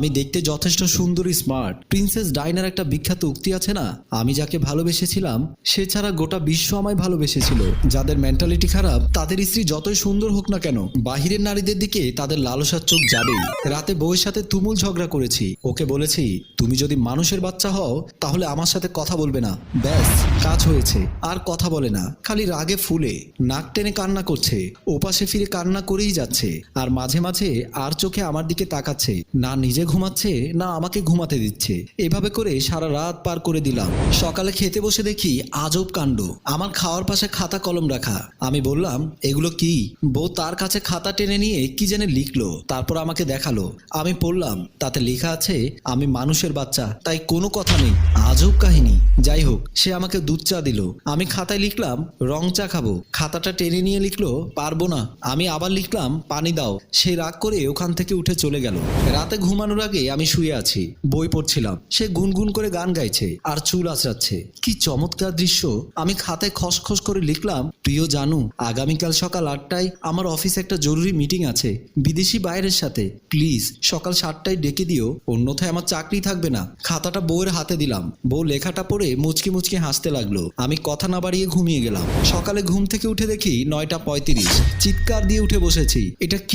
আমি দেখতে যথেষ্ট সুন্দরী, স্মার্ট। প্রিন্সেস ডায়নার একটা বিখ্যাত উক্তি আছে না, আমি যাকে ভালোবেসেছিলাম সে ছাড়া গোটা বিশ্ব আমায় ভালোবেসেছিল। যাদের মেন্টালিটি খারাপ তাদের স্ত্রী যতই সুন্দর হোক না কেন, বাহিরের নারীদের দিকে তাদের লালসার চোখ যাবেই। রাতে বউয়ের সাথে তুমুল ঝগড়া করেছি। ওকে বলেছি, তুমি যদি মানুষের বাচ্চা হও তাহলে আমার সাথে কথা বলবে না। ব্যাস, কাজ হয়েছে। আর কথা বলে না, খালি রাগে ফুলে নাক টেনে কান্না করছে। ওপাশে ফিরে কান্না করেই যাচ্ছে, আর মাঝে মাঝে আর চোখে আমার দিকে তাকাচ্ছে। না নিজে ঘুমাচ্ছে, না আমাকে ঘুমাতে দিচ্ছে। এভাবে করে সারা রাত পার করে দিলাম। সকালে খেতে বসে দেখি আজব কাণ্ড, আমার খাওয়ার পাশে খাতা কলম রাখা। আমি বললাম, এগুলো কি? বউ তার কাছে খাতা টেনে নিয়ে কি যেন লিখলো, তারপর আমাকে দেখালো। আমি পড়লাম, তাতে লেখা আছে, আমি মানুষের বাচ্চা, তাই কোনো কথা নেই। আজব কাহিনী। যাই হোক, সে আমাকে দুধ চা দিল। আমি খাতায় লিখলাম রং চা খাবো। খাতাটা টেনে নিয়ে লিখলো পারবো না। আমি আবার লিখলাম পানি দাও। সে রাগ করে ওখান থেকে উঠে চলে গেল। রাতে ঘুমানোর আগে আমি শুয়ে আছি, বই পড়ছিলাম। সে গুনগুন করে গান গাইছে আর চুল আঁচড়াচ্ছে। কি চমৎকার দৃশ্য। আমি খাতায় খসখস করে লিখলাম, প্রিয় জানু, আগামীকাল সকাল 8টায় আমার অফিসে একটা জরুরি মিটিং আছে বিদেশি বাইরের সাথে। প্লিজ সকাল 7টায় ডেকে দিও, অন্যথায় আমার চাকরি থাকবে না। খাতাটা বউয়ের হাতে দিলাম। বউ লেখাটা পড়ে মুচকি মুচকি হাসতে লাগলো। আমি কথা না বাড়িয়ে ঘুমিয়ে গেলাম। সকালে ঘুম থেকে উঠে দেখি 9টা 35। চিৎকার দিয়ে উঠে বসেছি। এটা কি